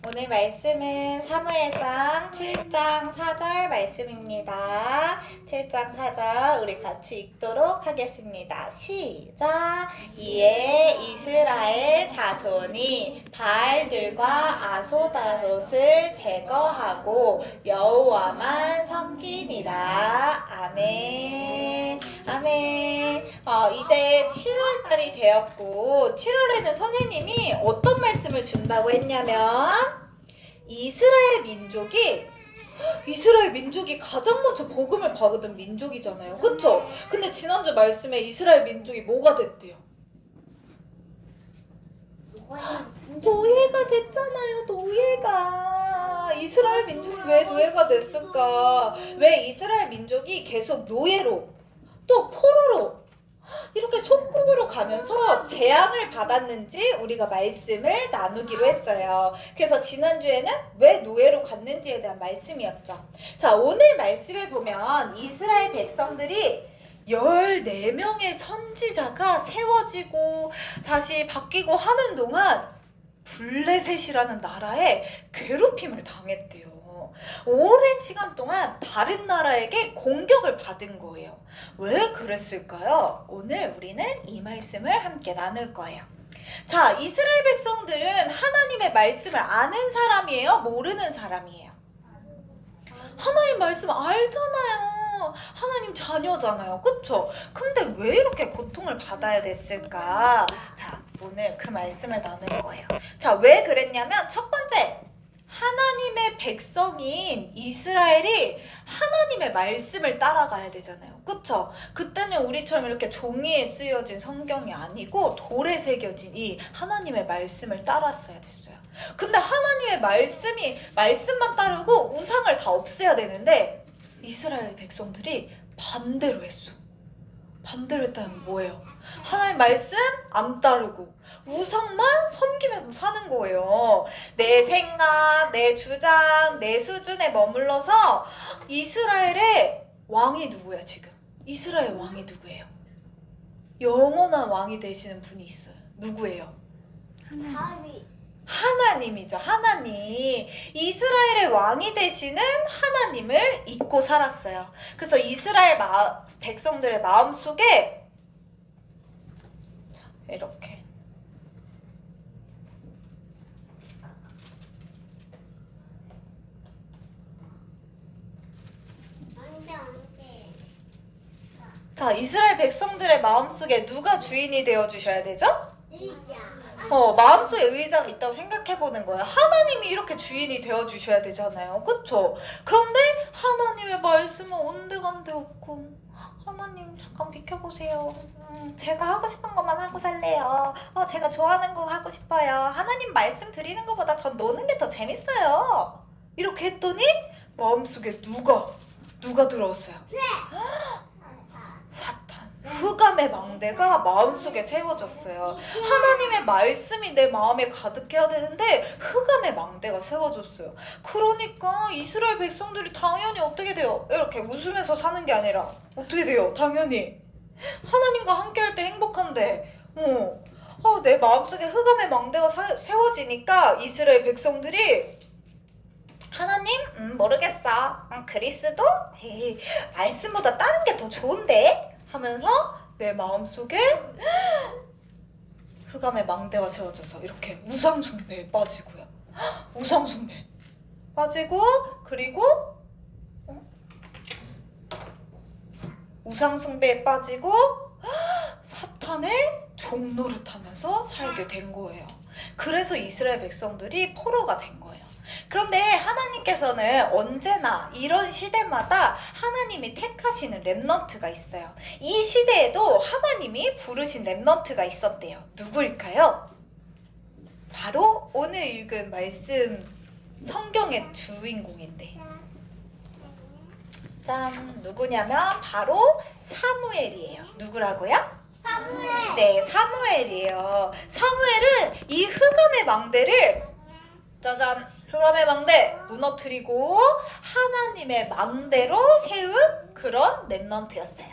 오늘 말씀은 사무엘상 7장 4절 말씀입니다. 7장 4절 우리 같이 읽도록 하겠습니다. 시작! 이에 이스라엘 자손이 바알들과 아소다롯을 제거하고 여호와만 섬기니라. 아멘. 아멘. 이제 7월달이 되었고 7월에는 선생님이 어떤 말씀을 준다고 했냐면 이스라엘 민족이 가장 먼저 복음을 받은 민족이잖아요. 그쵸? 근데 지난주 말씀에 이스라엘 민족이 뭐가 됐대요? 노예가 됐잖아요. 노예가. 이스라엘 민족이 왜 노예가 됐을까? 왜 이스라엘 민족이 계속 노예로 또 포로로 이렇게 속국으로 가면서 재앙을 받았는지 우리가 말씀을 나누기로 했어요. 그래서 지난주에는 왜 노예로 갔는지에 대한 말씀이었죠. 자, 오늘 말씀에 보면 이스라엘 백성들이 14명의 선지자가 세워지고 다시 바뀌고 하는 동안 블레셋이라는 나라에 괴롭힘을 당했대요. 오랜 시간 동안 다른 나라에게 공격을 받은 거예요. 왜 그랬을까요? 오늘 우리는 이 말씀을 함께 나눌 거예요. 자, 이스라엘 백성들은 하나님의 말씀을 아는 사람이에요? 모르는 사람이에요? 하나님 말씀 알잖아요. 하나님 자녀잖아요. 그쵸? 근데 왜 이렇게 고통을 받아야 됐을까? 자, 오늘 그 말씀을 나눌 거예요. 자, 왜 그랬냐면 첫 번째, 하나님의 백성인 이스라엘이 하나님의 말씀을 따라가야 되잖아요. 그쵸? 그때는 우리처럼 이렇게 종이에 쓰여진 성경이 아니고 돌에 새겨진 이 하나님의 말씀을 따랐어야 됐어요. 근데 하나님의 말씀만 따르고 우상을 다 없애야 되는데 이스라엘 백성들이 반대로 했어. 반대로 했다는 뭐예요? 하나님 말씀 안 따르고 우상만 섬기면서 사는 거예요. 내 생각, 내 주장, 내 수준에 머물러서 이스라엘의 왕이 누구야 지금? 이스라엘 왕이 누구예요? 영원한 왕이 되시는 분이 있어요. 누구예요? 하나님이죠. 하나님. 이스라엘의 왕이 되시는 하나님을 잊고 살았어요. 그래서 이스라엘 백성들의 마음속에 이렇게 자, 이스라엘 백성들의 마음속에 누가 주인이 되어주셔야 되죠? 마음속에 의자가 있다고 생각해보는 거예요. 하나님이 이렇게 주인이 되어주셔야 되잖아요. 그쵸? 그런데 하나님의 말씀은 온데간데 없고 하나님 잠깐 비켜보세요. 제가 하고 싶은 것만 하고 살래요. 제가 좋아하는 거 하고 싶어요. 하나님 말씀 드리는 것보다 전 노는 게 더 재밌어요. 이렇게 했더니 마음속에 누가 들어왔어요? 사탄. 흑암의 망대가 마음속에 세워졌어요. 하나님의 말씀이 내 마음에 가득해야 되는데 흑암의 망대가 세워졌어요. 그러니까 이스라엘 백성들이 당연히 어떻게 돼요? 이렇게 웃으면서 사는 게 아니라 어떻게 돼요? 당연히 하나님과 함께 할 때 행복한데 내 마음속에 흑암의 망대가 세워지니까 이스라엘 백성들이 하나님? 모르겠어. 그리스도? 에이, 말씀보다 다른 게 더 좋은데? 하면서 내 마음속에 흑암의 망대가 세워져서 이렇게 우상숭배에 빠지고요. 우상숭배 빠지고 그리고 우상숭배에 빠지고 사탄의 종노릇하면서 살게 된 거예요. 그래서 이스라엘 백성들이 포로가 된 거예요. 그런데 하나님께서는 언제나 이런 시대마다 하나님이 택하시는 렘넌트가 있어요. 이 시대에도 하나님이 부르신 렘넌트가 있었대요. 누구일까요? 바로 오늘 읽은 말씀 성경의 주인공인데 짠, 누구냐면 바로 사무엘이에요. 누구라고요? 사무엘. 네, 사무엘이에요. 사무엘은 이 흑암의 망대를 짜잔, 흑암의 망대 무너뜨리고 하나님의 망대로 세운 그런 렘넌트였어요.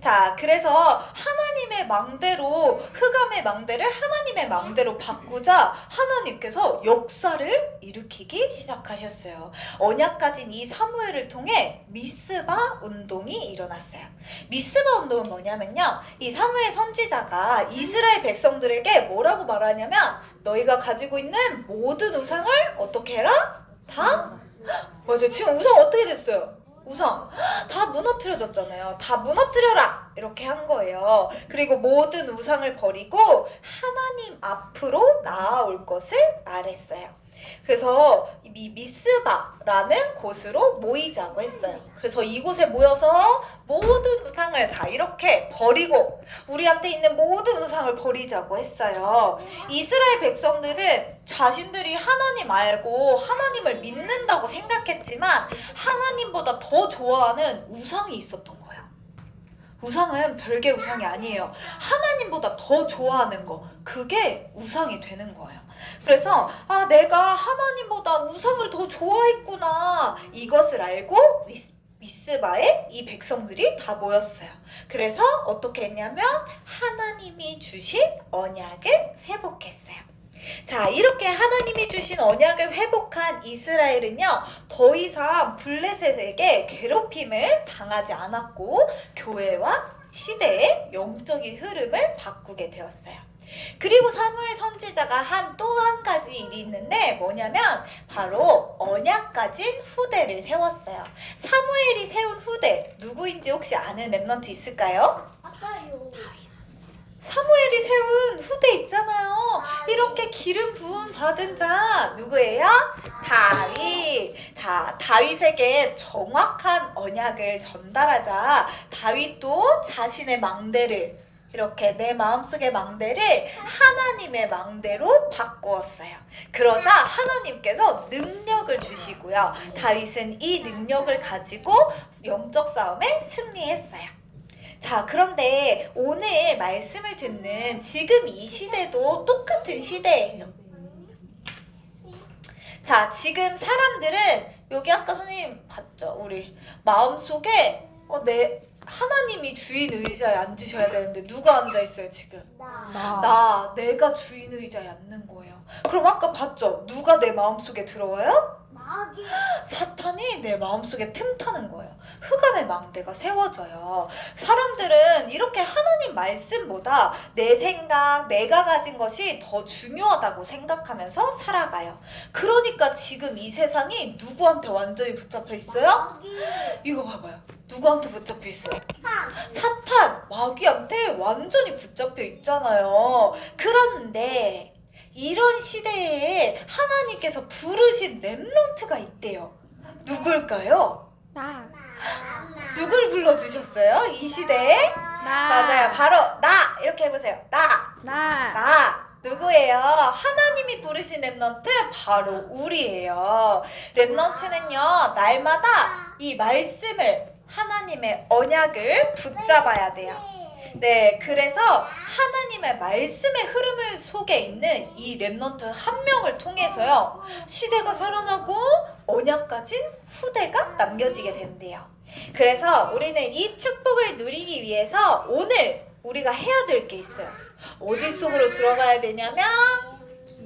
자, 그래서 하나님의 망대로, 흑암의 망대를 하나님의 망대로 바꾸자 하나님께서 역사를 일으키기 시작하셨어요. 언약 가진 이 사무엘을 통해 미스바 운동이 일어났어요. 미스바 운동은 뭐냐면요, 이 사무엘 선지자가 이스라엘 백성들에게 뭐라고 말하냐면, 너희가 가지고 있는 모든 우상을 어떻게 해라? 다? 맞아요. 지금 우상 어떻게 됐어요? 우상 다 무너뜨려졌잖아요. 다 무너뜨려라 이렇게 한 거예요. 그리고 모든 우상을 버리고 하나님 앞으로 나아올 것을 말했어요. 그래서 이 미스바라는 곳으로 모이자고 했어요. 그래서 이곳에 모여서 모든 우상을 다 이렇게 버리고 우리한테 있는 모든 우상을 버리자고 했어요. 이스라엘 백성들은 자신들이 하나님 알고 하나님을 믿는다고 생각했지만 하나님보다 더 좋아하는 우상이 있었던 거예요. 우상은 별개 우상이 아니에요. 하나님보다 더 좋아하는 거, 그게 우상이 되는 거예요. 그래서 내가 하나님보다 우상을 더 좋아했구나, 이것을 알고 미스바에 이 백성들이 다 모였어요. 그래서 어떻게 했냐면 하나님이 주신 언약을 회복했어요. 자, 이렇게 하나님이 주신 언약을 회복한 이스라엘은요, 더 이상 블레셋에게 괴롭힘을 당하지 않았고 교회와 시대의 영적인 흐름을 바꾸게 되었어요. 그리고 사무엘 선지자가 한 또 한 가지 일이 있는데 뭐냐면 바로 언약 가진 후대를 세웠어요. 사무엘이 세운 후대 누구인지 혹시 아는 랩런트 있을까요? 아까요. 사무엘이 세운 후대 있잖아요. 이렇게 기름 부음 받은 자 누구예요? 다윗. 자, 다윗에게 정확한 언약을 전달하자 다윗도 자신의 망대를, 이렇게 내 마음속의 망대를 하나님의 망대로 바꾸었어요. 그러자 하나님께서 능력을 주시고요. 다윗은 이 능력을 가지고 영적 싸움에 승리했어요. 자, 그런데 오늘 말씀을 듣는 지금 이 시대도 똑같은 시대예요. 자, 지금 사람들은 여기 아까 선생님 봤죠? 우리 마음속에 내 하나님이 주인 의자에 앉으셔야 되는데 누가 앉아있어요 지금? 내가 주인 의자에 앉는 거예요. 그럼 아까 봤죠? 누가 내 마음속에 들어와요? 마귀. 사탄이 내 마음속에 틈타는 거예요. 흑암의 망대가 세워져요. 사람들은 이렇게 하나님 말씀보다 내 생각, 내가 가진 것이 더 중요하다고 생각하면서 살아가요. 그러니까 지금 이 세상이 누구한테 완전히 붙잡혀 있어요? 마귀. 이거 봐봐요. 누구한테 붙잡혀 있어요? 사탄, 마귀한테 완전히 붙잡혀 있잖아요. 그런데 이런 시대에 하나님께서 부르신 렘넌트가 있대요. 누굴까요? 나. 누굴 불러주셨어요? 이 시대에? 맞아요. 바로 나! 이렇게 해보세요. 나! 누구예요? 하나님이 부르신 렘넌트 바로 우리예요. 렘넌트는요, 날마다 이 말씀을, 하나님의 언약을 붙잡아야 돼요. 네, 그래서 하나님의 말씀의 흐름을 속에 있는 이 렘넌트 한 명을 통해서요, 시대가 살아나고 언약 가진 후대가 남겨지게 된대요. 그래서 우리는 이 축복을 누리기 위해서 오늘 우리가 해야 될 게 있어요. 어디 속으로 들어가야 되냐면,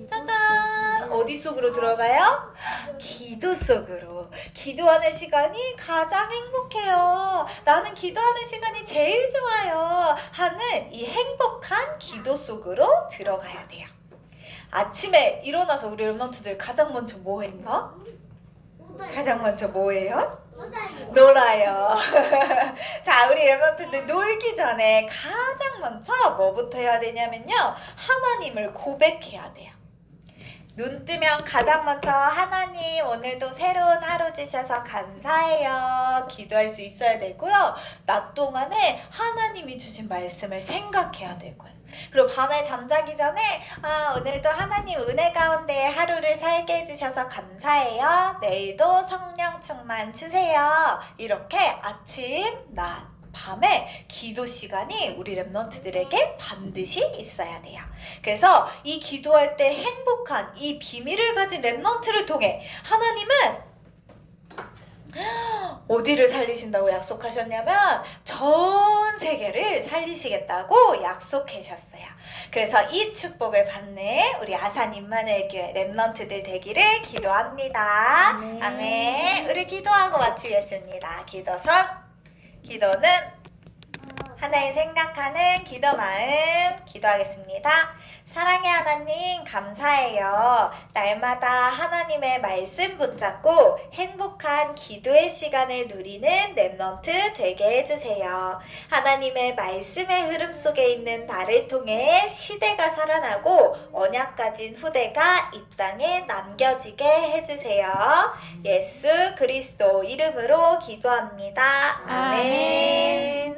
짜잔! 어디 속으로 들어가요? 기도 속으로. 기도하는 시간이 가장 행복해요. 나는 기도하는 시간이 제일 좋아요. 하는 이 행복한 기도 속으로 들어가야 돼요. 아침에 일어나서 우리 렘넌트들 가장 먼저 뭐 해요? 가장 먼저 뭐 해요? 놀아요. 자, 우리 렘넌트들 놀기 전에 가장 먼저 뭐부터 해야 되냐면요, 하나님을 고백해야 돼요. 눈 뜨면 가장 먼저 하나님 오늘도 새로운 하루 주셔서 감사해요 기도할 수 있어야 되고요. 낮 동안에 하나님이 주신 말씀을 생각해야 되고요. 그리고 밤에 잠자기 전에 오늘도 하나님 은혜 가운데 하루를 살게 해주셔서 감사해요. 내일도 성령 충만 주세요. 이렇게 아침, 낮, 밤에 기도 시간이 우리 렘넌트들에게 반드시 있어야 돼요. 그래서 이 기도할 때 행복한 이 비밀을 가진 렘넌트를 통해 하나님은 어디를 살리신다고 약속하셨냐면 전 세계를 살리시겠다고 약속하셨어요. 그래서 이 축복을 받는 우리 아산 임마누엘교회 렘넌트들 되기를 기도합니다. 아멘. 아멘. 우리 기도하고 마치겠습니다. 기도선. 기도는 하나님 생각하는 기도 마음 기도하겠습니다. 사랑의 하나님 감사해요. 날마다 하나님의 말씀 붙잡고 행복한 기도의 시간을 누리는 렘넌트 되게 해주세요. 하나님의 말씀의 흐름 속에 있는 나를 통해 시대가 살아나고 언약 가진 후대가 이 땅에 남겨지게 해주세요. 예수 그리스도 이름으로 기도합니다. 아멘.